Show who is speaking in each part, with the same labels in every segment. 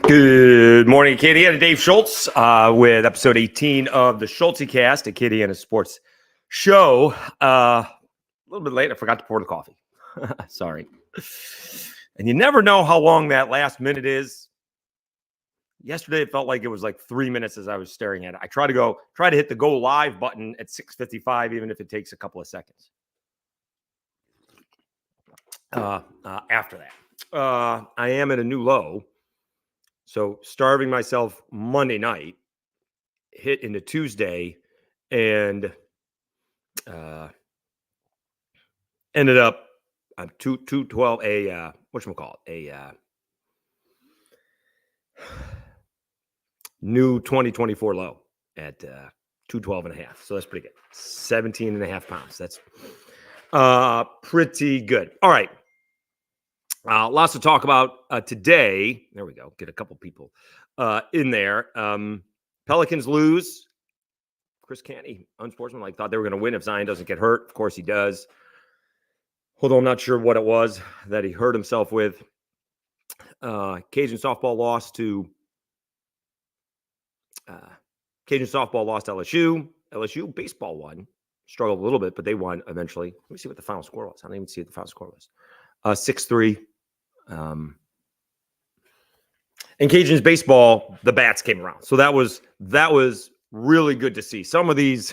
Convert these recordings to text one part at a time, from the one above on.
Speaker 1: Good morning, Acadiana. Dave Schultz with episode 18 of the Schultzycast, Acadiana Sports Show. A little bit late. I forgot to pour the coffee. Sorry. And you never know how long that last minute is. Yesterday, it felt like it was like 3 minutes as I was staring at it. I try to hit the go live button at 6:55, even if it takes a couple of seconds. After that, I am at a new low. So starving myself Monday night, hit into Tuesday, and ended up 212 a new 2024 low at 212 and a half. So that's pretty good. 17 and a half pounds. That's pretty good. All right. Lots to talk about today. There we go. Get a couple people in there. Pelicans lose. Chris Canty, unsportsmanlike, thought they were going to win if Zion doesn't get hurt. Of course he does. Although I'm not sure what it was that he hurt himself with. Cajun softball lost to LSU. LSU baseball won. Struggled a little bit, but they won eventually. Let me see what the final score was. I didn't even see what the final score was. 6-3. And Cajuns baseball, the bats came around. So that was really good to see. Some of these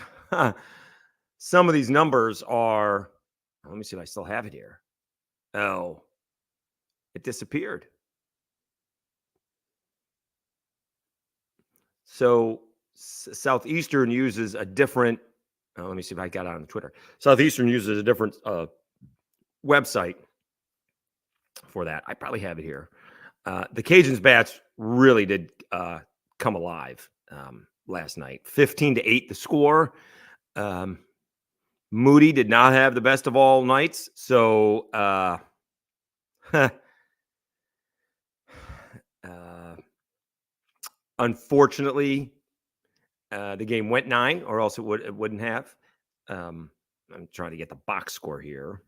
Speaker 1: numbers are, let me see if I still have it here. Oh, it disappeared. So Southeastern uses a different, let me see if I got it on Twitter. Southeastern uses a different website for that. I probably have it here. The Cajuns bats really did come alive last night. 15-8 the score. Moody did not have the best of all nights. So unfortunately, the game went 9, or else it wouldn't have. I'm trying to get the box score here.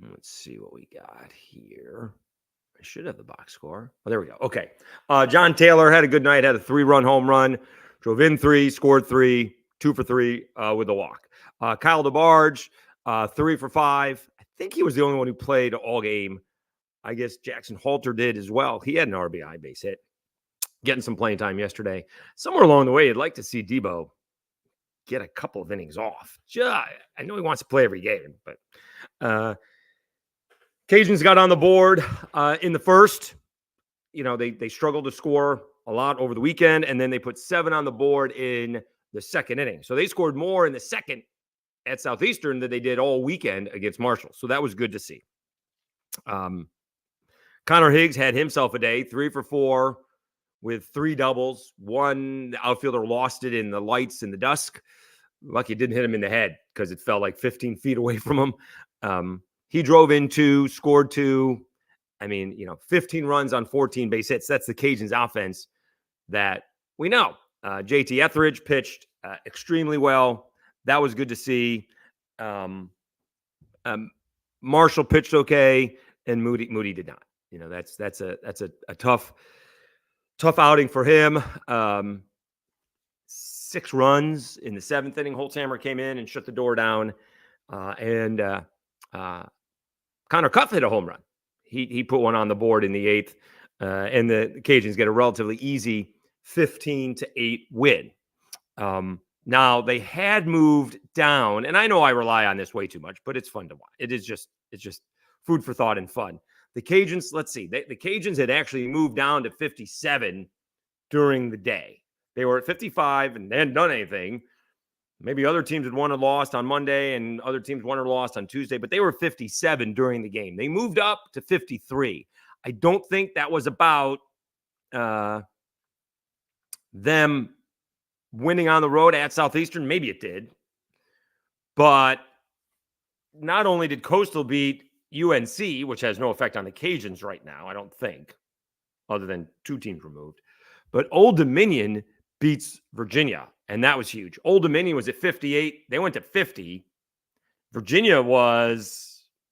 Speaker 1: Let's see what we got here. I should have the box score. Oh, there we go. Okay. John Taylor had a good night, had a 3-run home run, drove in 3, scored 3, 2 for 3 with a walk. Kyle DeBarge, 3 for 5. I think he was the only one who played all game. I guess Jackson Halter did as well. He had an RBI base hit, getting some playing time yesterday. Somewhere along the way, you'd like to see Debo get a couple of innings off. I know he wants to play every game, but Cajuns got on the board in the first. You know, they struggled to score a lot over the weekend, and then they put 7 on the board in the second inning. So they scored more in the second at Southeastern than they did all weekend against Marshall. So that was good to see. Connor Higgs had himself a day, 3 for 4 with 3 doubles. One, the outfielder lost it in the lights in the dusk. Lucky it didn't hit him in the head because it fell like 15 feet away from him. He drove in 2, scored 2. I mean, 15 runs on 14 base hits. That's the Cajuns offense that we know. JT Etheridge pitched extremely well. That was good to see. Marshall pitched okay, and Moody did not. That's a tough outing for him. 6 runs in the 7th inning. Holtzhammer came in and shut the door down, and Connor Cuff hit a home run. He put one on the board in the 8th, and the Cajuns get a relatively easy 15-8 win. Now they had moved down, and I know I rely on this way too much, but it's fun to watch. It's just food for thought and fun. The Cajuns, let's see, the Cajuns had actually moved down to 57 during the day. They were at 55 and they hadn't done anything. Maybe other teams had won or lost on Monday and other teams won or lost on Tuesday, but they were 57 during the game. They moved up to 53. I don't think that was about them winning on the road at Southeastern. Maybe it did. But not only did Coastal beat UNC, which has no effect on the Cajuns right now, I don't think, other than 2 teams removed, but Old Dominion beats Virginia, and that was huge. Old Dominion was at 58. They went to 50. Virginia were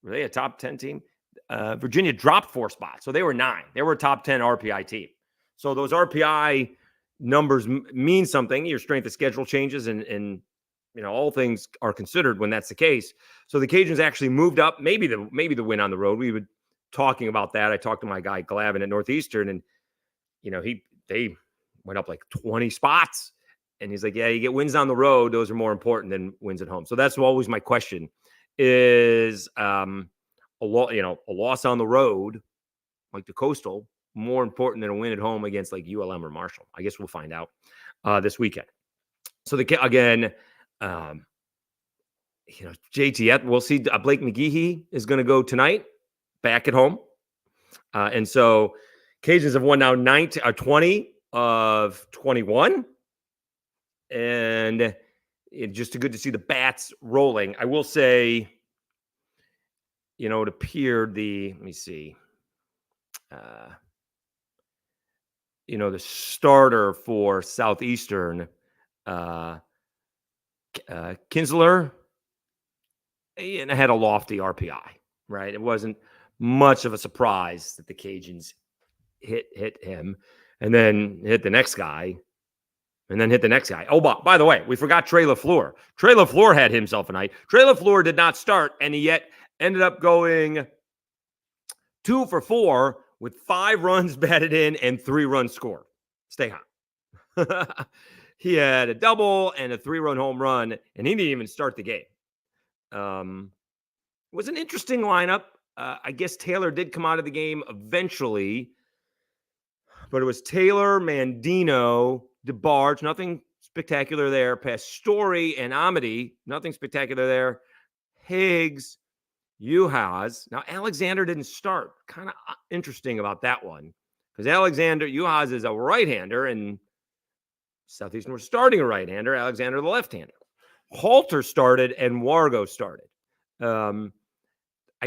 Speaker 1: they a top 10 team? Virginia dropped 4 spots. So they were 9. They were a top 10 RPI team. So those RPI numbers mean something. Your strength of schedule changes and all things are considered when that's the case. So the Cajuns actually moved up. Maybe the win on the road. We were talking about that. I talked to my guy Glavin at Northeastern, and they went up like 20 spots. And he's like, yeah, you get wins on the road. Those are more important than wins at home. So that's always my question is a loss on the road, like the Coastal, more important than a win at home against like ULM or Marshall. I guess we'll find out this weekend. So JT, we'll see. Blake McGehee is going to go tonight back at home. And so Cajuns have won now 20 of 21. And it's just good to see the bats rolling. I will say, it appeared let me see. The starter for Southeastern, Kinsler, and had a lofty RPI, right? It wasn't much of a surprise that the Cajuns hit him and then hit the next guy and then hit the next guy. Oh, by the way, we forgot Trey LaFleur. Trey LaFleur had himself a night. Trey LaFleur did not start, and he yet ended up going 2 for 4 with 5 runs batted in and 3 runs scored. Stay hot. He had a double and a 3-run home run, and he didn't even start the game. It was an interesting lineup. I guess Taylor did come out of the game eventually, but it was Taylor, Mandino, DeBarge, nothing spectacular there. Pastore and Amity, nothing spectacular there. Higgs, Uhas. Now, Alexander didn't start. Kind of interesting about that one because Uhas is a right-hander, and Southeastern was starting a right-hander, Alexander the left-hander. Halter started, and Wargo started. I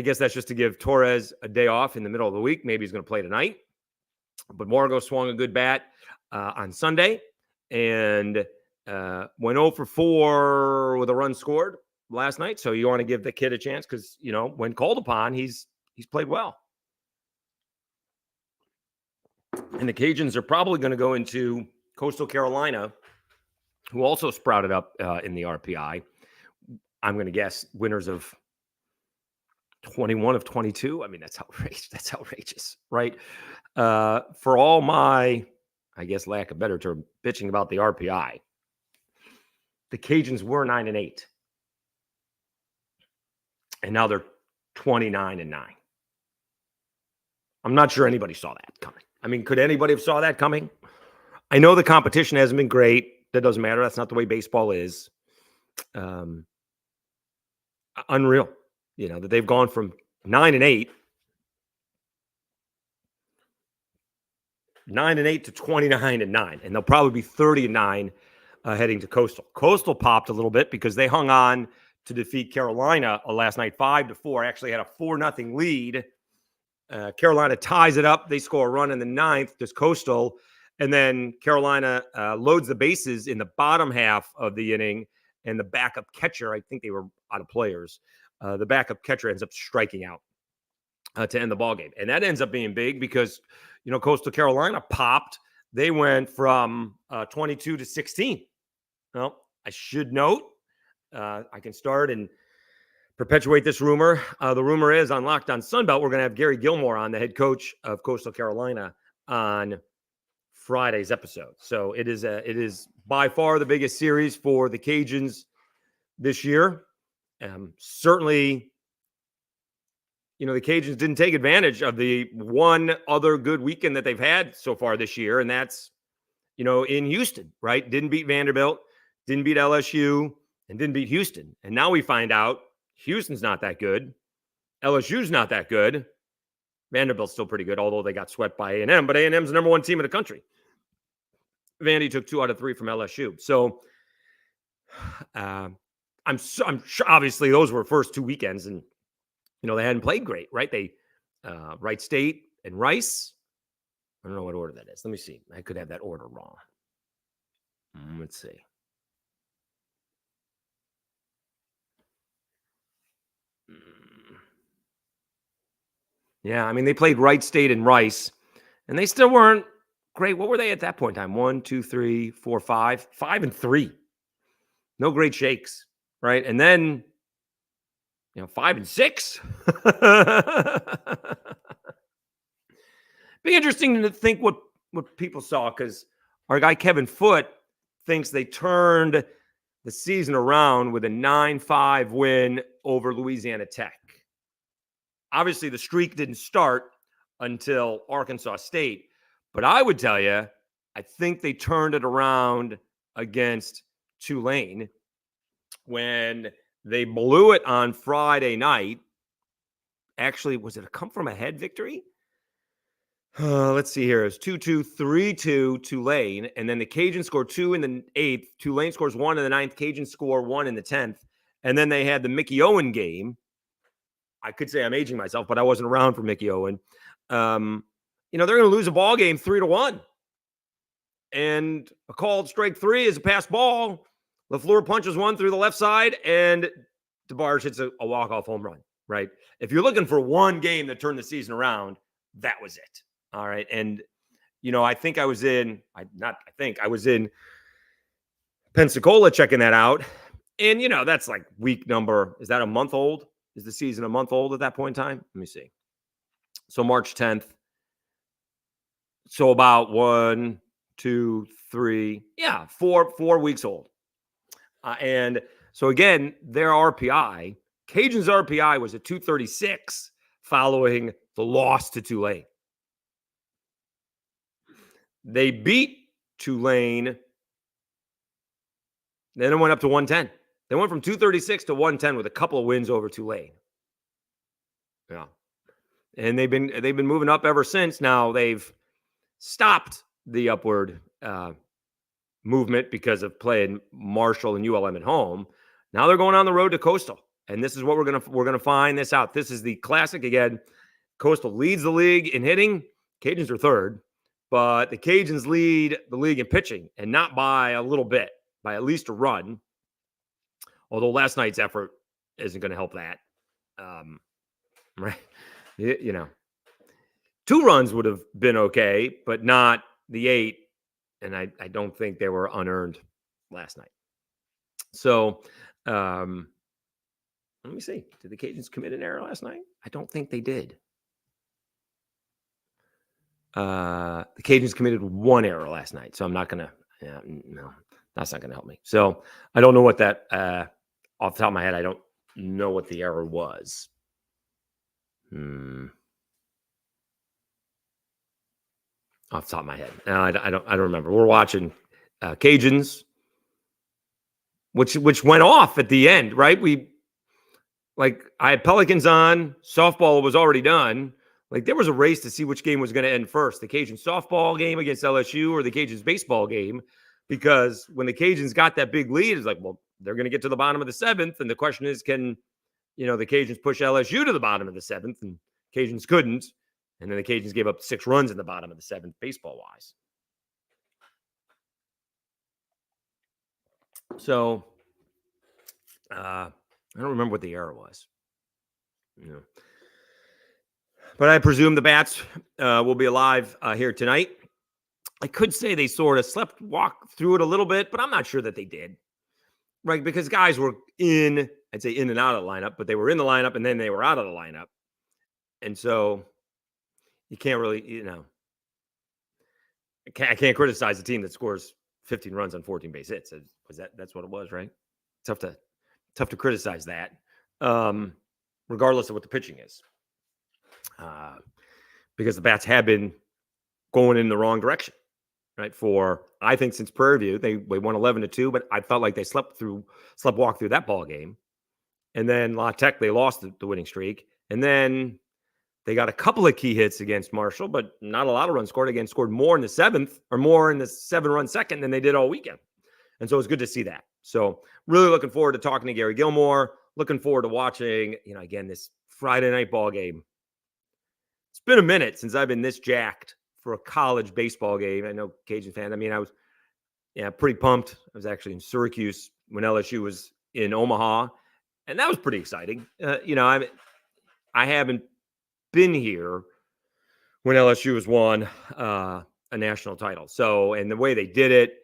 Speaker 1: guess that's just to give Torres a day off in the middle of the week. Maybe he's going to play tonight. But Wargo swung a good bat on Sunday and went 0 for 4 with a run scored last night. So you want to give the kid a chance because, when called upon, he's played well. And the Cajuns are probably going to go into Coastal Carolina, who also sprouted up in the RPI. I'm going to guess winners of 21 of 22. I mean, that's outrageous. That's outrageous, right? For all my, I guess, lack of better term, bitching about the RPI, the Cajuns were 9-8. And now they're 29-9. I'm not sure anybody saw that coming. I mean, could anybody have saw that coming? I know the competition hasn't been great. That doesn't matter. That's not the way baseball is. Unreal, that they've gone from 9-8 to 29-9, and they'll probably be 30-9 heading to Coastal. Coastal popped a little bit because they hung on to defeat Carolina last night 5-4. Actually had a 4-0 lead. Carolina ties it up. They score a run in the 9th. Does Coastal, and then Carolina loads the bases in the bottom half of the inning, and the backup catcher, I think they were out of players. The backup catcher ends up striking out to end the ballgame. And that ends up being big because, Coastal Carolina popped. They went from 22 to 16. Well, I should note, I can start and perpetuate this rumor. The rumor is on Locked on Sunbelt, we're going to have Gary Gilmore on, the head coach of Coastal Carolina, on Friday's episode. So it is by far the biggest series for the Cajuns this year. Certainly, the Cajuns didn't take advantage of the one other good weekend that they've had so far this year, and that's, in Houston, right? Didn't beat Vanderbilt, didn't beat LSU, and didn't beat Houston. And now we find out Houston's not that good. LSU's not that good. Vanderbilt's still pretty good, although they got swept by A&M, but A&M's the number 1 team in the country. Vandy took 2 out of 3 from LSU. So I'm sure, obviously, those were first 2 weekends, and they hadn't played great, right? They Wright State and Rice. I don't know what order that is. Let me see. I could have that order wrong. Let's see. Yeah, I mean, they played Wright State and Rice, and they still weren't great. What were they at that point in time? 1, 2, 3, 4, 5, 5-3. No great shakes, right? And then 5-6. Be interesting to think what people saw, because our guy Kevin Foote thinks they turned the season around with a 9-5 win over Louisiana Tech. Obviously, the streak didn't start until Arkansas State, but I would tell you, I think they turned it around against Tulane when they blew it on Friday night. Actually, was it a come from ahead victory? Let's see here. It was 2-2, 3-2 Tulane. And then the Cajuns scored 2 in the 8th. Tulane scores 1 in the 9th. Cajuns score 1 in the 10th. And then they had the Mickey Owen game. I could say I'm aging myself, but I wasn't around for Mickey Owen. They're going to lose a ball game 3-1. And a called strike 3 is a pass ball. LaFleur punches one through the left side, and DeBarge hits a walk-off home run, right? If you're looking for one game that turned the season around, that was it. All right. And, I think I was in Pensacola checking that out. And, that's like week number. Is that a month old? Is the season a month old at that point in time? Let me see. So March 10th. So about 1, 2, 3. Yeah, 4 weeks old. And so again, their RPI, Cajuns RPI was at 236 following the loss to Tulane. They beat Tulane. Then it went up to 110. They went from 236 to 110 with a couple of wins over Tulane. Yeah. And they've been moving up ever since. Now they've stopped the upward movement because of playing Marshall and ULM at home. Now they're going on the road to Coastal. And this is what we're gonna find this out. This is the classic again. Coastal leads the league in hitting. Cajuns are third. But the Cajuns lead the league in pitching, and not by a little bit, by at least a run. Although last night's effort isn't going to help that. Right? 2 runs would have been okay, but not the 8. And I don't think they were unearned last night. So let me see. Did the Cajuns commit an error last night? I don't think they did. The Cajuns committed 1 error last night, so I'm not going to, no, that's not going to help me. So I don't know what that, off the top of my head, I don't know what the error was. Off the top of my head. No, I don't remember. We're watching Cajuns, which went off at the end, right? I had Pelicans on, softball was already done. There was a race to see which game was going to end first, the Cajun softball game against LSU or the Cajuns baseball game, because when the Cajuns got that big lead, it's they're going to get to the bottom of the 7th. And the question is, can, the Cajuns push LSU to the bottom of the 7th? And Cajuns couldn't. And then the Cajuns gave up 6 runs in the bottom of the 7th, baseball-wise. So I don't remember what the error was. But I presume the Bats will be alive here tonight. I could say they sort of walked through it a little bit, but I'm not sure that they did. Right? Because guys were I'd say in and out of the lineup, but they were in the lineup and then they were out of the lineup. And so you can't really, I can't criticize a team that scores 15 runs on 14 base hits. That's what it was, right? Tough to criticize that, regardless of what the pitching is. Because the Bats have been going in the wrong direction, right? I think since Prairie View, they won 11-2, but I felt like they walked through that ball game. And then La Tech, they lost the winning streak. And then they got a couple of key hits against Marshall, but not a lot of runs scored. Again, scored more in the 7th or more in the 7-run second than they did all weekend. And so it's good to see that. So really looking forward to talking to Gary Gilmore. Looking forward to watching, again, this Friday night ball game. It's been a minute since I've been this jacked for a college baseball game. I know Cajun fan. I mean, I was pretty pumped. I was actually in Syracuse when LSU was in Omaha, and that was pretty exciting. I haven't been here when LSU has won a national title. So, and the way they did it,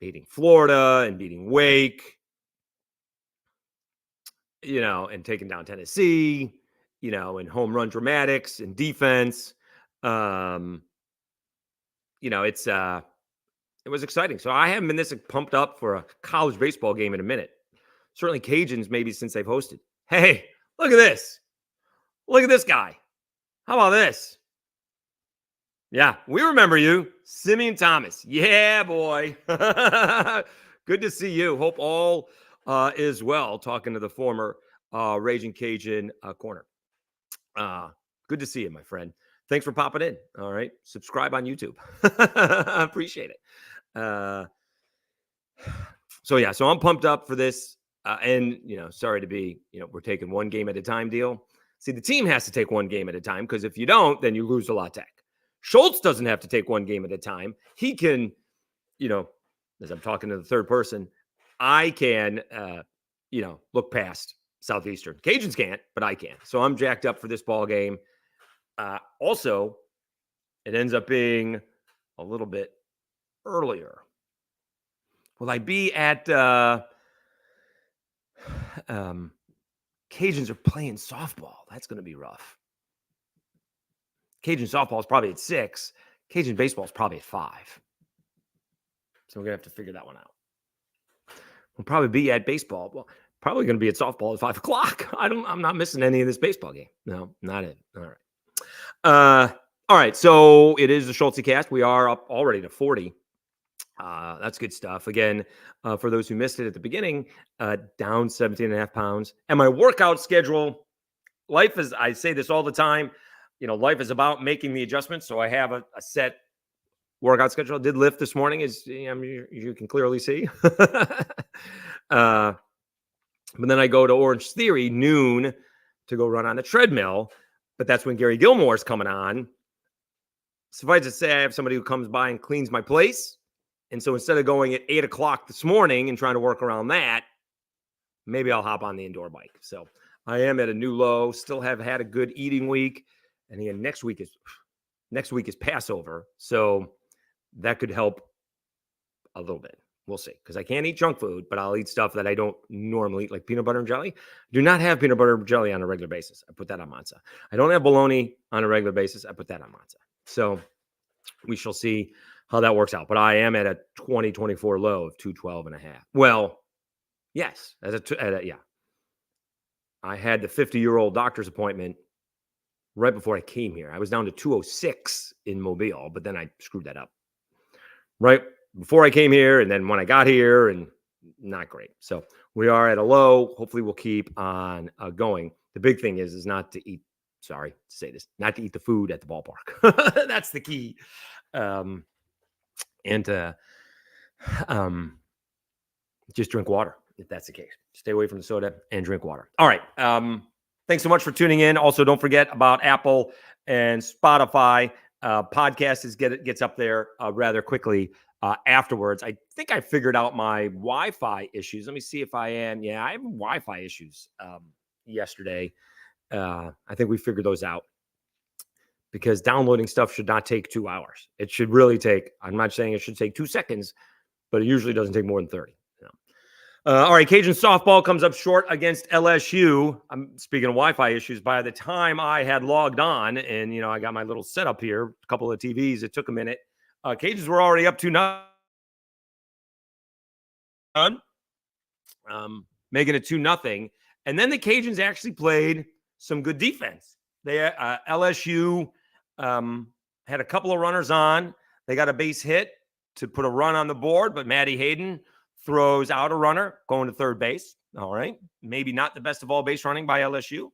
Speaker 1: beating Florida and beating Wake, and taking down Tennessee, and home run dramatics and defense. It was exciting. So I haven't been this pumped up for a college baseball game in a minute. Certainly Cajuns, maybe since they've hosted. Hey, look at this. Look at this guy. How about this? Yeah, we remember you. Simeon Thomas. Yeah, boy. Good to see you. Hope all is well. Talking to the former Raging Cajun corner. Good to see you, my friend. Thanks for popping in. All right. Subscribe on YouTube. I appreciate it. So I'm pumped up for this. And sorry to be, we're taking one game at a time deal. See, the team has to take one game at a time, because if you don't, then you lose a La Tech. Schultz doesn't have to take one game at a time. He can, as I'm talking to the third person, I can, look past Southeastern. Cajuns can't, but I can. So I'm jacked up for this ball game. Also, it ends up being a little bit earlier. Will I be at Cajuns are playing softball? That's going to be rough. Cajun softball is probably at 6. Cajun baseball is probably at 5. So we're going to have to figure that one out. We'll probably be at baseball. Well, probably going to be at softball at 5 o'clock. I'm not missing any of this baseball game. No, not it. All right. All right. So it is the Schultzycast. We are up already to 40. That's good stuff. Again, for those who missed it at the beginning, down 17.5 pounds. And my workout schedule, life is, I say this all the time, life is about making the adjustments. So I have a set workout schedule. I did lift this morning, as you can clearly see. But then I go to Orange Theory noon to go run on the treadmill. But that's when Gary Gilmore's coming on. Suffice to say, I have somebody who comes by and cleans my place. And so instead of going at 8 o'clock this morning and trying to work around that, maybe I'll hop on the indoor bike. So I am at a new low. Still have had a good eating week. And again, next week is Passover. So that could help a little bit. We'll see. Because I can't eat junk food, but I'll eat stuff that I don't normally eat, like peanut butter and jelly. Do not have peanut butter and jelly on a regular basis. I put that on matzah. I don't have bologna on a regular basis. I put that on matzah. So we shall see how that works out. But I am at a 2024 low of 212.5. Well, yes. Yeah. I had the 50-year-old doctor's appointment right before I came here. I was down to 206 in Mobile, but then I screwed that up right before I came here. And then when I got here, and not great. So we are at a low. Hopefully we'll keep on going. The big thing is not to eat. Sorry to say this, not to eat the food at the ballpark. That's the key. And to just drink water, if that's the case. Stay away from the soda and drink water. All right. Thanks so much for tuning in. Also, don't forget about Apple and Spotify. Podcast gets up there rather quickly afterwards. I think I figured out my Wi-Fi issues. Let me see if I am. Yeah, I have Wi-Fi issues yesterday. I think we figured those out, because downloading stuff should not take 2 hours. It should really take, I'm not saying it should take 2 seconds, but it usually doesn't take more than 30. All right, Cajun softball comes up short against LSU. I'm speaking of Wi-Fi issues. By the time I had logged on and, I got my little setup here, a couple of TVs, it took a minute. Cajuns were already up 2-0. Making it 2-0. And then the Cajuns actually played some good defense. LSU had a couple of runners on. They got a base hit to put a run on the board, but Maddie Hayden throws out a runner going to third base. All right. Maybe not the best of all base running by LSU.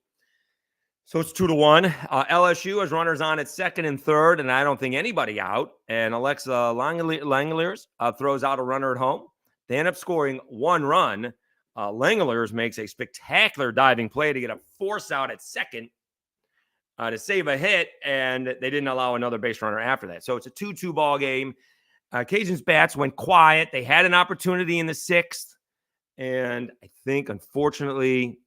Speaker 1: So it's 2-1. LSU has runners on at second and third, and I don't think anybody out. And Alexa Langeliers throws out a runner at home. They end up scoring 1 run. Langeliers makes a spectacular diving play to get a force out at second to save a hit, and they didn't allow another base runner after that. So it's a 2-2 ball game. Cajuns bats went quiet. They had an opportunity in the 6th, and I think, unfortunately,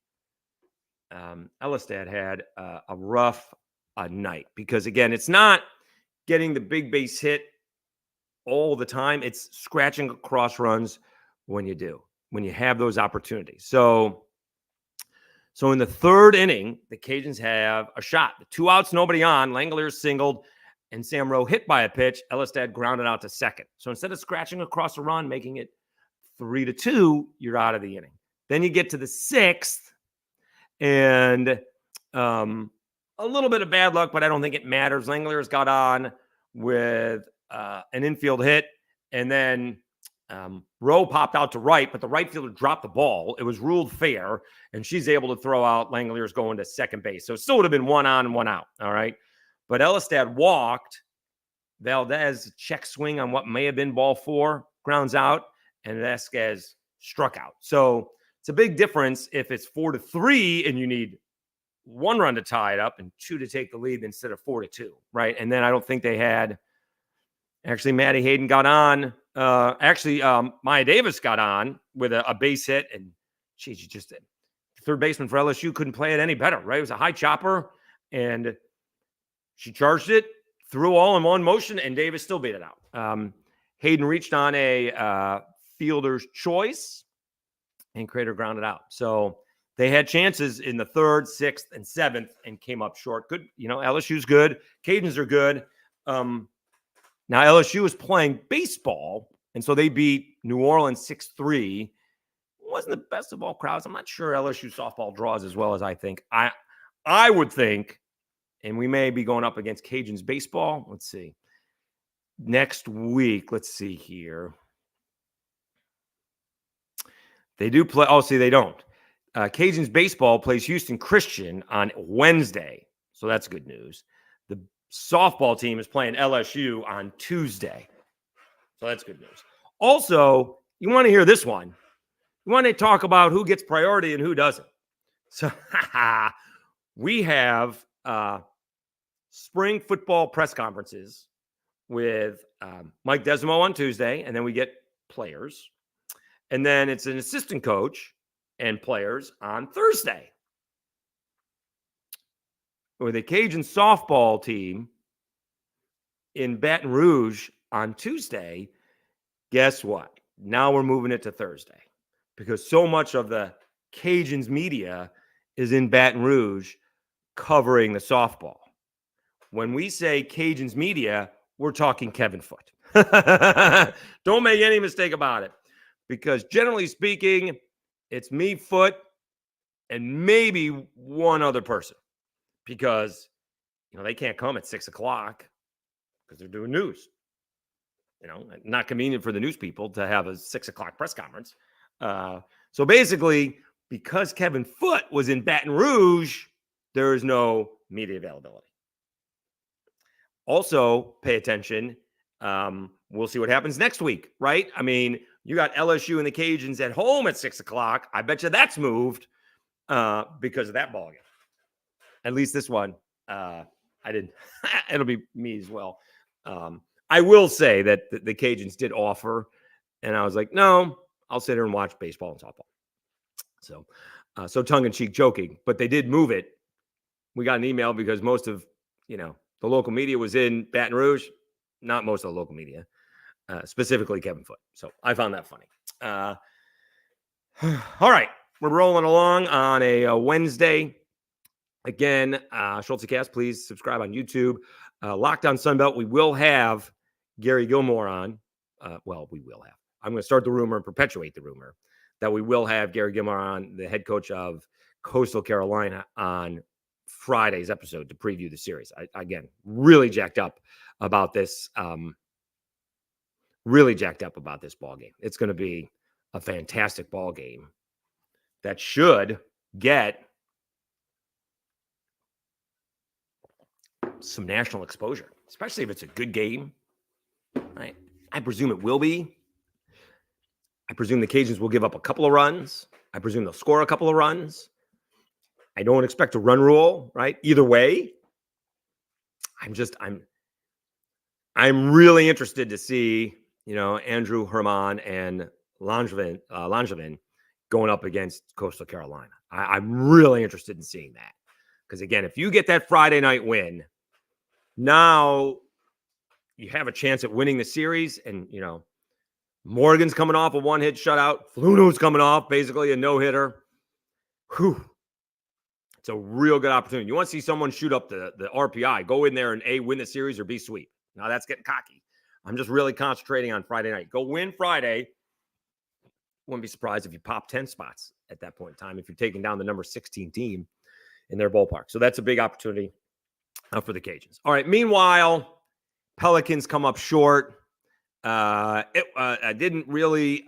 Speaker 1: Elistad had a rough a night because, again, it's not getting the big base hit all the time. It's scratching across runs when you do, when you have those opportunities. So in the third inning, the Cajuns have a shot. 2 outs, nobody on. Langoliers singled, and Sam Rowe hit by a pitch. Elistad grounded out to second. So instead of scratching across a run, making it 3-2, you're out of the inning. Then you get to the 6th, and a little bit of bad luck, but I don't think it matters. Langoliers got on with an infield hit, and then Rowe popped out to right, but the right fielder dropped the ball. It was ruled fair, and she's able to throw out. Langoliers going to second base. So it still would have been 1 on and 1 out, all right? But Elistad walked. Valdez check swing on what may have been ball 4, grounds out, and Vasquez struck out. So it's a big difference if it's 4-3 and you need 1 run to tie it up and 2 to take the lead instead of 4-2, right? And then I don't think they had – actually, Maddie Hayden got on. Maya Davis got on with a base hit, and she just the third baseman for LSU couldn't play it any better, right? It was a high chopper, and she charged it, threw all in one motion, and Davis still beat it out. Hayden reached on a fielder's choice, and Crater grounded out. So they had chances in the 3rd, 6th, and 7th and came up short. Good, LSU's good. Cajuns are good. Now, LSU is playing baseball, and so they beat New Orleans 6-3. Wasn't the best of all crowds. I'm not sure LSU softball draws as well as I think. I would think, and we may be going up against Cajuns baseball. Let's see. Next week, let's see here. They do play. Oh, see, they don't. Cajuns baseball plays Houston Christian on Wednesday, so that's good news. The softball team is playing LSU on Tuesday, so that's good news. Also, you want to hear this one. You want to talk about who gets priority and who doesn't. So we have spring football press conferences with Mike Desimo on Tuesday, and then we get players. And then it's an assistant coach and players on Thursday. With the Cajun softball team in Baton Rouge on Tuesday, guess what? Now we're moving it to Thursday because so much of the Cajuns media is in Baton Rouge covering the softball. When we say Cajuns media, we're talking Kevin Foote. Don't make any mistake about it. Because generally speaking, it's me, Foote, and maybe one other person. Because, they can't come at 6 o'clock because they're doing news. Not convenient for the news people to have a 6 o'clock press conference. So basically, because Kevin Foote was in Baton Rouge, there is no media availability. Also, pay attention. We'll see what happens next week, right? I mean, you got LSU and the Cajuns at home at 6 o'clock. I bet you that's moved because of that ballgame. At least this one, I didn't. It'll be me as well. I will say that the Cajuns did offer, and I was like, no, I'll sit here and watch baseball and softball. So tongue-in-cheek joking, but they did move it. We got an email because most of, the local media was in Baton Rouge. Not most of the local media, specifically Kevin Foote. So I found that funny. All right. We're rolling along on a Wednesday. Again, Schultzycast, please subscribe on YouTube. Locked on Sunbelt, we will have Gary Gilmore on. We will have. I'm going to start the rumor and perpetuate the rumor that we will have Gary Gilmore on, the head coach of Coastal Carolina, on Friday's episode to preview the series. Again, really jacked up about this. Really jacked up about this ball game. It's going to be a fantastic ball game that should get some national exposure, especially if it's a good game. Right? I presume it will be. I presume the Cajuns will give up a couple of runs. I presume they'll score a couple of runs. I don't expect a run rule, right? Either way, I'm really interested to see, Andrew Herman and Langevin going up against Coastal Carolina. I'm really interested in seeing that Because, again, if you get that Friday night win, now you have a chance at winning the series. And, Morgan's coming off a one-hit shutout. Fluno's coming off basically a no-hitter. Whew. It's a real good opportunity. You want to see someone shoot up the RPI, go in there and A, win the series or B, sweep. Now that's getting cocky. I'm just really concentrating on Friday night. Go win Friday. Wouldn't be surprised if you pop 10 spots at that point in time if you're taking down the number 16 team in their ballpark. So that's a big opportunity for the Cajuns. All right. Meanwhile, Pelicans come up short. I didn't really,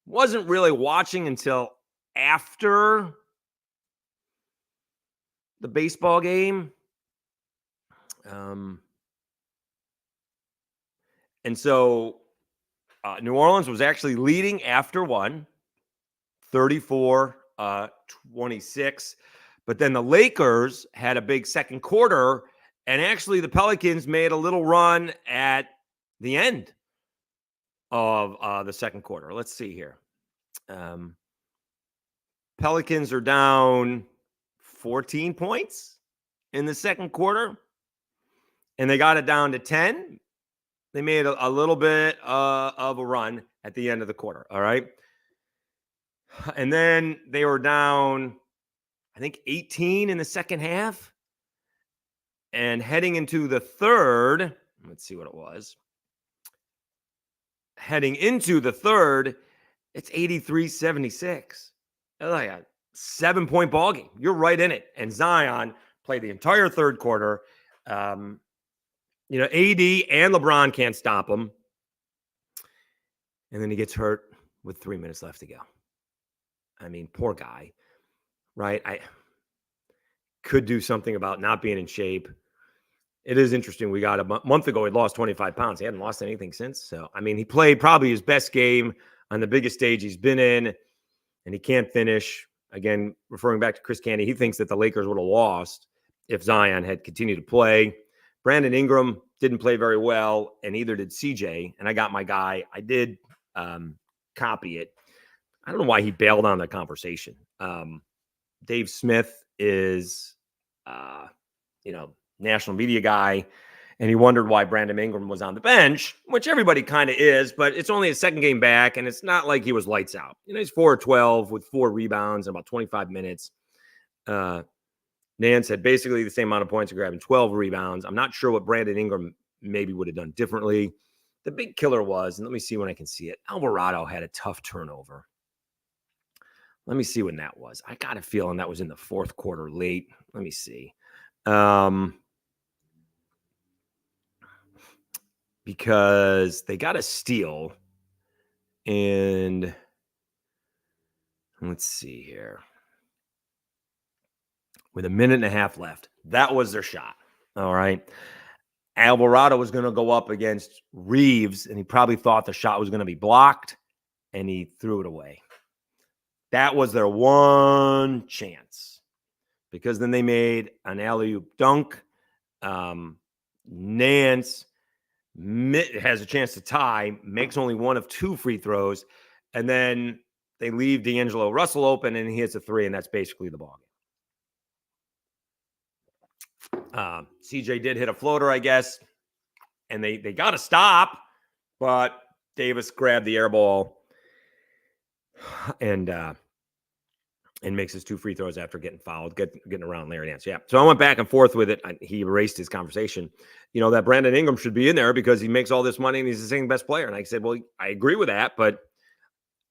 Speaker 1: wasn't really watching until after the baseball game. And so New Orleans was actually leading after one, 34-26. But then the Lakers had a big second quarter, and actually the Pelicans made a little run at the end of the second quarter. Let's see here. Pelicans are down 14 points in the second quarter, and they got it down to 10. They made a little bit of a run at the end of the quarter, all right? And then they were down, I think, 18 in the second half. And heading into the third, let's see what it was. Heading into the third, it's 83-76. Like a 7-point ball game. You're right in it. And Zion played the entire third quarter. AD and LeBron can't stop him. And then he gets hurt with 3 minutes left to go. I mean, poor guy, right? I could do something about not being in shape. It is interesting. We got a month ago, he lost 25 pounds. He hadn't lost anything since. So, I mean, he played probably his best game on the biggest stage he's been in, and he can't finish. Again, referring back to Chris Canty, he thinks that the Lakers would have lost if Zion had continued to play. Brandon Ingram didn't play very well, and neither did CJ. And I got my guy. I did copy it. I don't know why he bailed on the conversation. Dave Smith is, national media guy, and he wondered why Brandon Ingram was on the bench, which everybody kind of is, but it's only his second game back, and it's not like he was lights out. He's 4-12 with 4 rebounds in about 25 minutes. Nance had basically the same amount of points, grabbing 12 rebounds. I'm not sure what Brandon Ingram maybe would have done differently. The big killer was, and let me see when I can see it, Alvarado had a tough turnover. Let me see when that was. I got a feeling that was in the fourth quarter late. Let me see. Because they got a steal, and let's see here. With a minute and a half left, that was their shot. All right. Alvarado was going to go up against Reeves, and he probably thought the shot was going to be blocked, and he threw it away. That was their one chance, because then they made an alley-oop dunk. Nance has a chance to tie, makes only one of 2 free throws, and then they leave D'Angelo Russell open, and he hits a 3, and that's basically the ballgame. CJ did hit a floater, I guess, and they got to stop, but Davis grabbed the air ball and makes his 2 free throws after getting fouled, getting around Larry Nance. Yeah. So I went back and forth with it. He erased his conversation, that Brandon Ingram should be in there because he makes all this money and he's the second best player. And I said, well, I agree with that, but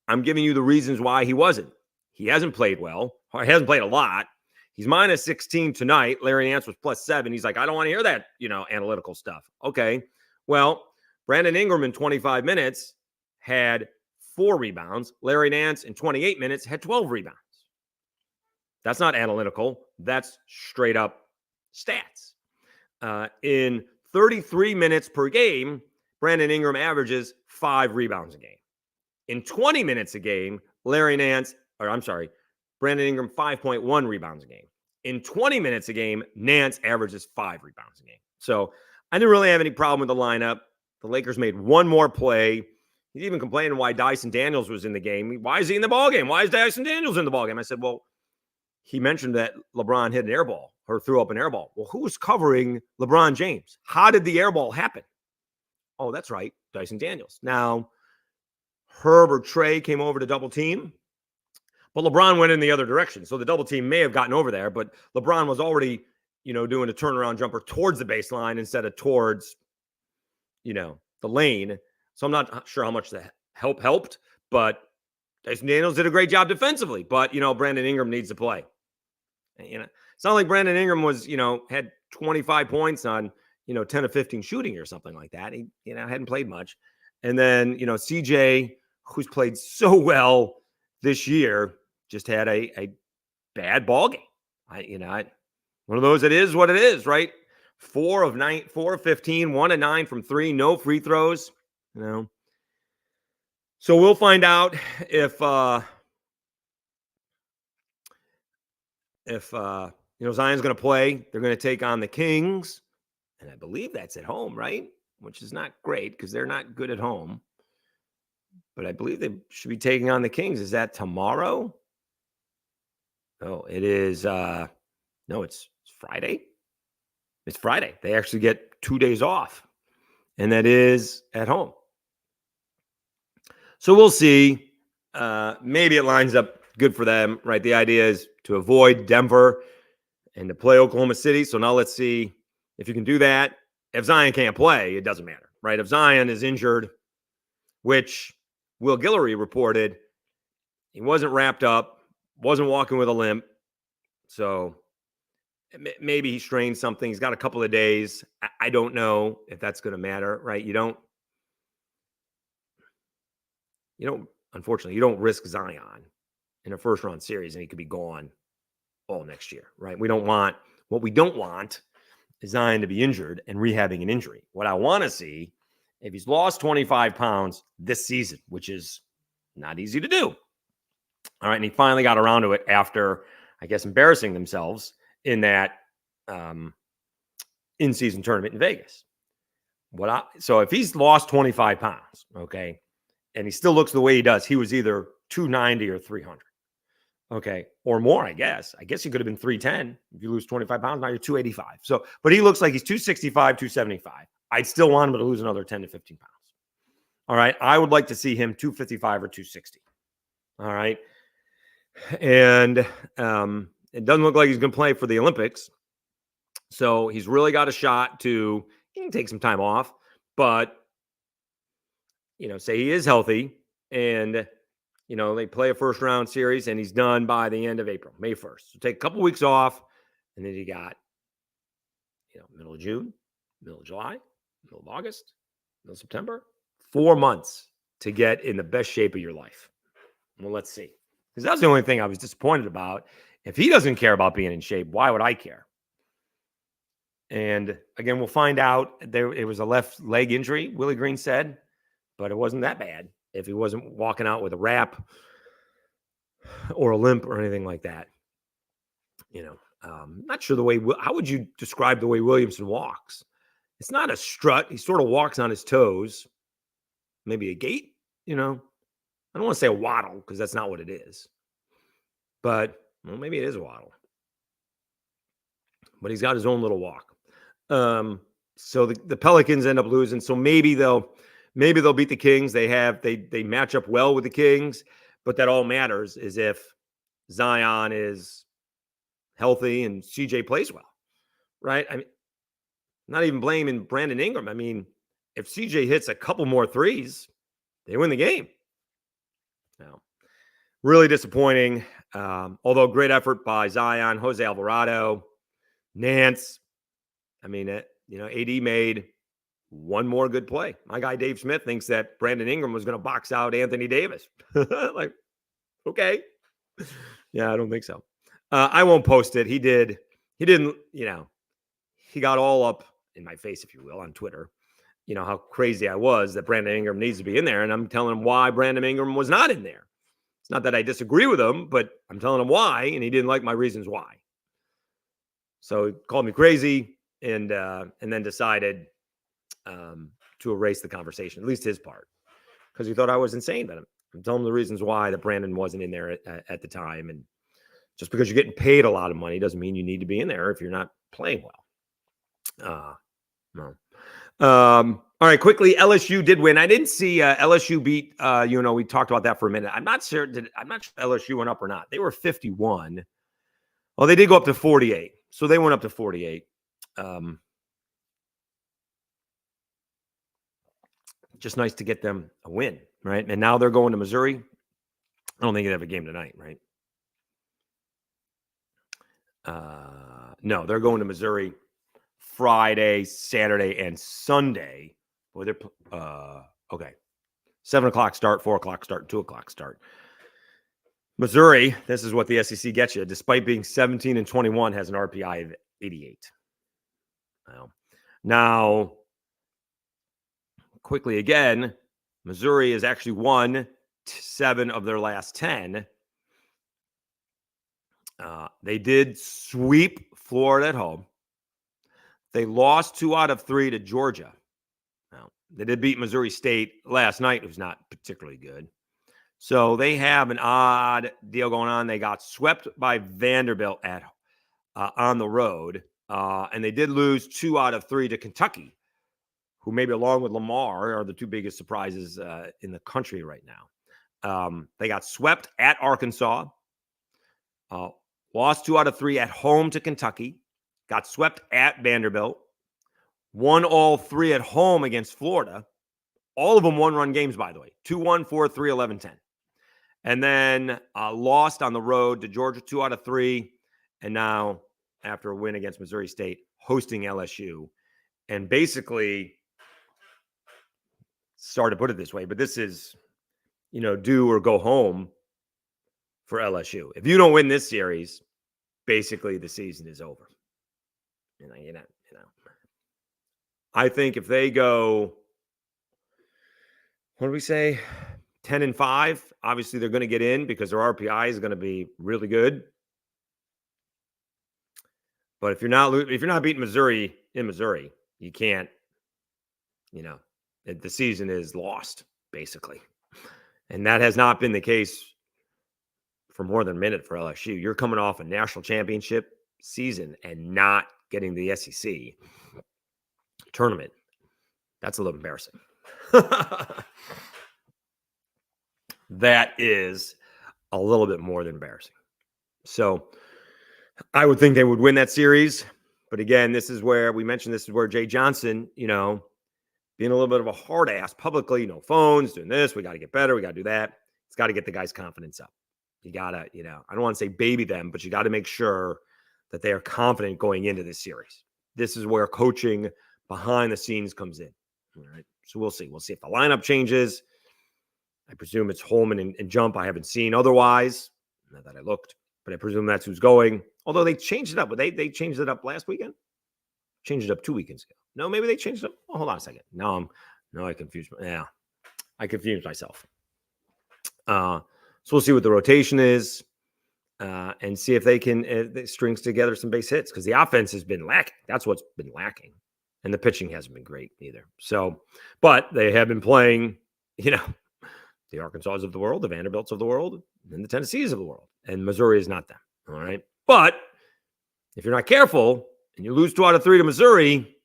Speaker 1: I'm giving you the reasons why he wasn't. He hasn't played well. Or he hasn't played a lot. He's minus 16 tonight. Larry Nance was plus 7. He's like, I don't want to hear that, analytical stuff. Okay. Well, Brandon Ingram in 25 minutes had 4 rebounds. Larry Nance in 28 minutes had 12 rebounds. That's not analytical. That's straight up stats. In 33 minutes per game, Brandon Ingram averages 5 rebounds a game. In 20 minutes a game, Brandon Ingram 5.1 rebounds a game. In 20 minutes a game, Nance averages 5 rebounds a game. So I didn't really have any problem with the lineup. The Lakers made one more play. He's even complaining why Dyson Daniels was in the game. Why is he in the ballgame? Why is Dyson Daniels in the ballgame? I said, well, he mentioned that LeBron hit an air ball or threw up an air ball. Well, who was covering LeBron James? How did the air ball happen? Oh, that's right, Dyson Daniels. Now, Herb or Trey came over to double team, but LeBron went in the other direction. So the double team may have gotten over there, but LeBron was already, doing a turnaround jumper towards the baseline instead of towards, the lane. So I'm not sure how much the help helped, but Dyson Daniels did a great job defensively. But, Brandon Ingram needs to play. It's not like Brandon Ingram was, had 25 points on, 10 of 15 shooting or something like that. He, hadn't played much. And then, CJ, who's played so well this year, just had a bad ball game. One of those, it is what it is, right? 4 of 15, 1 of 9 from 3, no free throws, So we'll find out if Zion's going to play. They're going to take on the Kings, and I believe that's at home, right? Which is not great because they're not good at home. But I believe they should be taking on the Kings. Is that tomorrow? Oh, it is. No, it's Friday. It's Friday. They actually get 2 days off, and that is at home. So we'll see. Maybe it lines up good for them, right? The idea is to avoid Denver and to play Oklahoma City. So now let's see if you can do that. If Zion can't play, it doesn't matter, right? If Zion is injured, which Will Guillory reported, he wasn't wrapped up, wasn't walking with a limp. So maybe he strained something. He's got a couple of days. I don't know if that's going to matter, right? Unfortunately, you don't risk Zion in a first round series and he could be gone all next year, right? What we don't want is Zion to be injured and rehabbing an injury. What I want to see, if he's lost 25 pounds this season, which is not easy to do. All right. And he finally got around to it after, I guess, embarrassing themselves in that in-season tournament in Vegas. So if he's lost 25 pounds, okay, and he still looks the way he does, he was either 290 or 300. Okay. Or more, I guess. I guess he could have been 310. If you lose 25 pounds, now you're 285. So, but he looks like he's 265, 275. I'd still want him to lose another 10 to 15 pounds. All right. I would like to see him 255 or 260. All right. And it doesn't look like he's going to play for the Olympics. So he's really got a shot he can take some time off, but, say he is healthy and, they play a first round series and he's done by the end of April, May 1st. So take a couple weeks off and then you got, middle of June, middle of July, middle of August, middle of September, 4 months to get in the best shape of your life. Well, let's see. Because that's the only thing I was disappointed about. If he doesn't care about being in shape, why would I care? And again, we'll find out. It was a left leg injury, Willie Green said, but it wasn't that bad if he wasn't walking out with a wrap or a limp or anything like that. Not sure how would you describe the way Williamson walks? It's not a strut. He sort of walks on his toes, maybe a gait, I don't want to say a waddle because that's not what it is, but maybe it is a waddle, but he's got his own little walk. So the Pelicans end up losing. So maybe they'll beat the Kings. They match up well with the Kings, but that all matters is if Zion is healthy and CJ plays well, right? I mean, not even blaming Brandon Ingram. I mean, if CJ hits a couple more threes, they win the game. Now, really disappointing. Although great effort by Zion, Jose Alvarado, Nance. I mean, AD made one more good play. My guy Dave Smith thinks that Brandon Ingram was going to box out Anthony Davis. Like, okay. Yeah, I don't think so. I won't post it. He didn't, he got all up in my face, if you will, on Twitter. How crazy I was that Brandon Ingram needs to be in there. And I'm telling him why Brandon Ingram was not in there. It's not that I disagree with him, but I'm telling him why, and he didn't like my reasons why. So he called me crazy and then decided to erase the conversation, at least his part, because he thought I was insane. But I'm telling him the reasons why that Brandon wasn't in there at the time. And Just because you're getting paid a lot of money doesn't mean you need to be in there if you're not playing well. No. All right, quickly, LSU did win. I didn't see LSU beat. We talked about that for a minute. I'm not sure LSU went up or not. They were 51. Well, they did go up to 48, so they went up to 48. Just nice to get them a win, right? And now they're going to Missouri. I don't think they have a game tonight, right? No, they're going to Missouri Friday, Saturday, and Sunday. Boy, they're okay. 7:00 start, 4:00 start, 2:00 start. Missouri, this is what the SEC gets you. Despite being 17-21, has an RPI of 88. Now, quickly again, Missouri has actually won 7 of their last 10. They did sweep Florida at home. They lost 2 out of 3 to Georgia. Now, they did beat Missouri State last night, who's not particularly good. So they have an odd deal going on. They got swept by Vanderbilt on the road, and they did lose 2 out of 3 to Kentucky, who maybe along with Lamar are the 2 biggest surprises in the country right now. They got swept at Arkansas, lost 2 out of 3 at home to Kentucky, got swept at Vanderbilt, won all 3 at home against Florida. All of them one-run games, by the way. 2-1, 4-3, 11-10. And then lost on the road to Georgia 2 out of 3. And now, after a win against Missouri State, hosting LSU. And basically, sorry to put it this way, but this is, do or go home for LSU. If you don't win this series, basically the season is over. I think if they go, what do we say, 10-5, obviously they're going to get in because their RPI is going to be really good. But if you're not beating Missouri in Missouri, you can't. The season is lost basically, and that has not been the case for more than a minute for LSU. You're coming off a national championship season and not getting the SEC tournament. That's a little embarrassing. That is a little bit more than embarrassing. So I would think they would win that series. But again, this is where Jay Johnson, being a little bit of a hard ass publicly, no phones, doing this. We got to get better. We got to do that. It's got to get the guys' confidence up. You got to, I don't want to say baby them, but you got to make sure that they are confident going into this series. This is where coaching behind the scenes comes in. All right. So we'll see. We'll see if the lineup changes. I presume it's Holman and Jump. I haven't seen otherwise, not that I looked, but I presume that's who's going. Although they changed it up. But they changed it up last weekend? Changed it up 2 weekends ago. No, maybe they changed it up. Oh, hold on a second. I confused. I confused myself. So we'll see what the rotation is and see if they can strings together some base hits because the offense has been lacking. That's what's been lacking. And the pitching hasn't been great either. So, but they have been playing, the Arkansas of the world, the Vanderbilts of the world, and the Tennessees of the world. And Missouri is not them. All right. But if you're not careful and you lose 2 out of 3 to Missouri,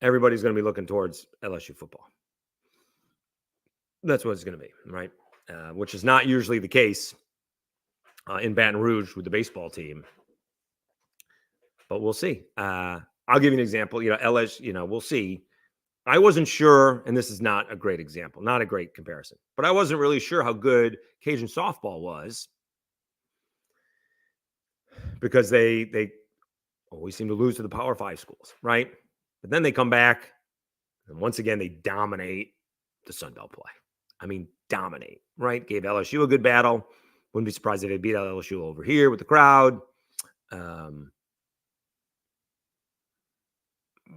Speaker 1: everybody's going to be looking towards LSU football. That's what it's going to be, right? Which is not usually the case in Baton Rouge with the baseball team. But we'll see. I'll give you an example. LSU, we'll see. I wasn't sure, and this is not a great example, not a great comparison, but I wasn't really sure how good Cajun softball was because they always seem to lose to the Power 5 schools, right? But then they come back, and once again, they dominate the Sun Belt play. I mean, dominate, right? Gave LSU a good battle. Wouldn't be surprised if they beat LSU over here with the crowd.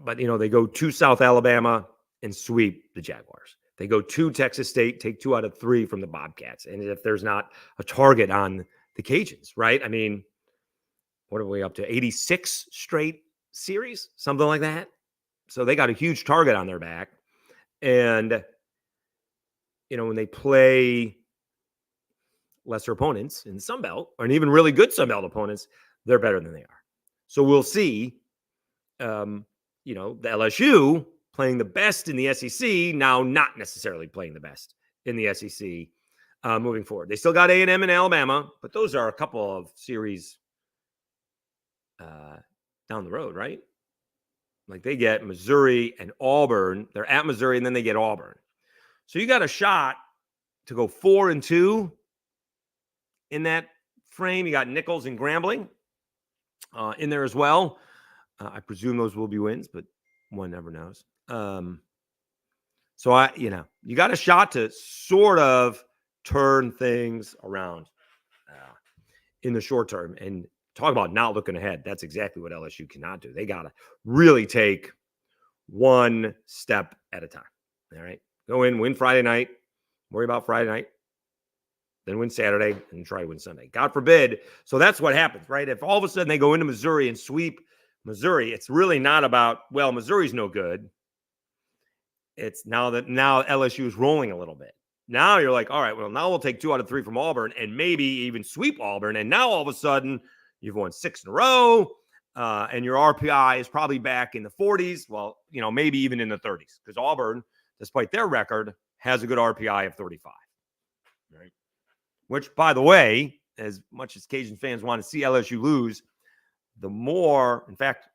Speaker 1: But, they go to South Alabama and sweep the Jaguars. They go to Texas State, take 2 out of 3 from the Bobcats. And if there's not a target on the Cajuns, right? I mean, what are we up to? 86 straight series, something like that. So they got a huge target on their back. And, when they play lesser opponents in the Sun Belt, or even really good Sun Belt opponents, they're better than they are. So we'll see, the LSU playing the best in the SEC, now not necessarily playing the best in the SEC moving forward. They still got A&M and Alabama, but those are a couple of series down the road, right? Like they get Missouri and Auburn. They're at Missouri, and then they get Auburn. So you got a shot to go 4-2 in that frame. You got Nichols and Grambling in there as well. I presume those will be wins, but one never knows. So you got a shot to sort of turn things around in the short term. And talk about not looking ahead. That's exactly what LSU cannot do. They got to really take one step at a time. All right. Go in, win Friday night, worry about Friday night, then win Saturday, and try to win Sunday. God forbid. So that's what happens, right? If all of a sudden they go into Missouri and sweep Missouri, it's really not about, well, Missouri's no good. It's now LSU is rolling a little bit. Now you're like, all right, well, now we'll take 2 out of 3 from Auburn and maybe even sweep Auburn. And now all of a sudden you've won 6 in a row, and your RPI is probably back in the 40s. Well, maybe even in the 30s, because Auburn, despite their record, has a good RPI of 35. Right? Which, by the way, as much as Cajun fans want to see LSU lose, the more, in fact,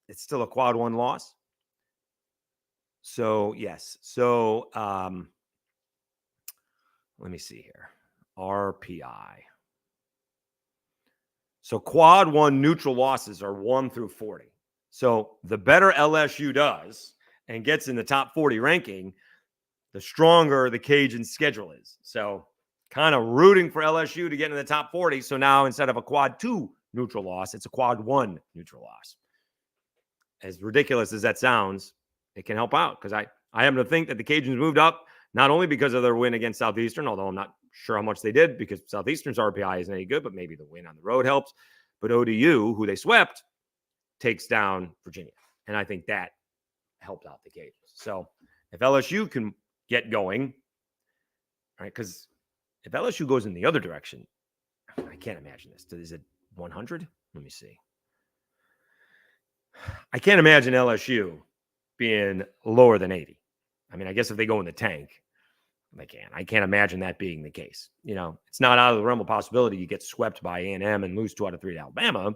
Speaker 1: it's still a quad 1 loss. So, yes. So, let me see here. RPI. So quad 1 neutral losses are 1 through 40. So the better LSU does and gets in the top 40 ranking, the stronger the Cajun schedule is. So kind of rooting for LSU to get in the top 40. So now instead of a quad 2 neutral loss, it's a quad 1 neutral loss. As ridiculous as that sounds, it can help out, because I happen to think that the Cajuns moved up not only because of their win against Southeastern, although I'm not sure how much they did, because Southeastern's RPI isn't any good, but maybe the win on the road helps. But ODU, who they swept, takes down Virginia. And I think that helped out the Cajuns. So if LSU can get going, right, because if LSU goes in the other direction, I can't imagine this. Is it 100? Let me see. I can't imagine LSU being lower than 80. I mean, I guess if they go in the tank, they can. I can't imagine that being the case. It's not out of the realm of possibility you get swept by A&M and lose 2 out of 3 to Alabama.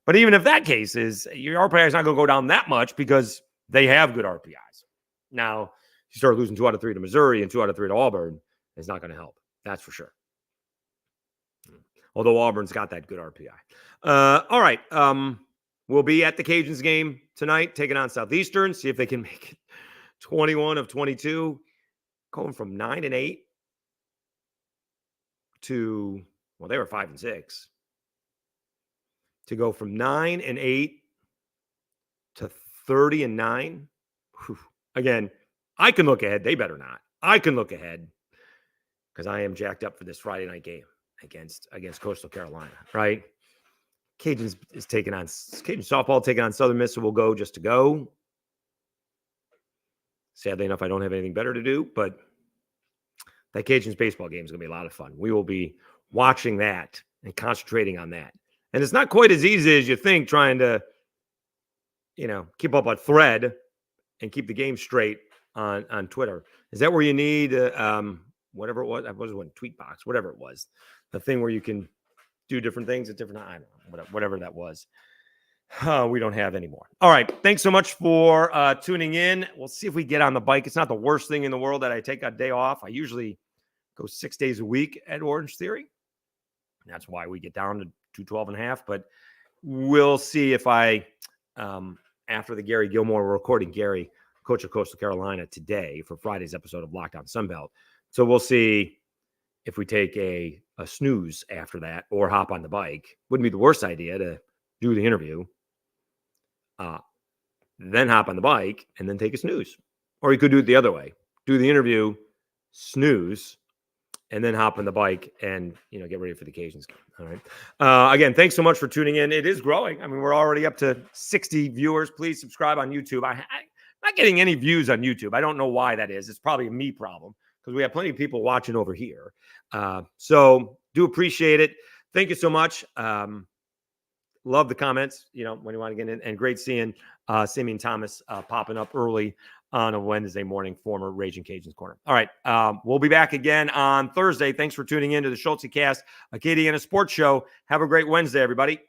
Speaker 1: But even if that case is, your RPI is not going to go down that much because they have good RPIs. Now, you start losing 2 out of 3 to Missouri and 2 out of 3 to Auburn, it's not going to help. That's for sure. Although Auburn's got that good RPI. All right. We'll be at the Cajuns game tonight, taking on Southeastern, see if they can make it 21 of 22, going from 9-8 to, well, they were 5-6, to go from 9-8 to 30-9. Again, I can look ahead. They better not. I can look ahead because I am jacked up for this Friday night game against Coastal Carolina, right? Cajun softball taking on Southern Miss, so we'll go just to go. Sadly enough, I don't have anything better to do, but that Cajuns baseball game is going to be a lot of fun. We will be watching that and concentrating on that. And it's not quite as easy as you think, trying to, keep up a thread and keep the game straight on Twitter. Is that where you need whatever it was? I wasn't Tweetbox, whatever it was, the thing where you can do different things at different, I don't know, whatever that was. We don't have anymore. All right. Thanks so much for tuning in. We'll see if we get on the bike. It's not the worst thing in the world that I take a day off. I usually go 6 days a week at Orange Theory. That's why we get down to 212.5. But we'll see if I, after the Gary Gilmore, we're recording Gary, coach of Coastal Carolina, today for Friday's episode of Locked On Sunbelt. So we'll see if we take a snooze after that or hop on the bike. Wouldn't be the worst idea to do the interview, then hop on the bike and then take a snooze. Or you could do it the other way. Do the interview, snooze, and then hop on the bike and, get ready for the Cajuns game. All right. Again, thanks so much for tuning in. It is growing. I mean, we're already up to 60 viewers. Please subscribe on YouTube. I'm not getting any views on YouTube. I don't know why that is. It's probably a me problem. because we have plenty of people watching over here. So do appreciate it. Thank you so much. Love the comments, when you want to get in. And great seeing Simeon Thomas popping up early on a Wednesday morning, former Raging Cajuns Corner. All right. We'll be back again on Thursday. Thanks for tuning in to the Schultzycast Acadiana Sports Show. Have a great Wednesday, everybody.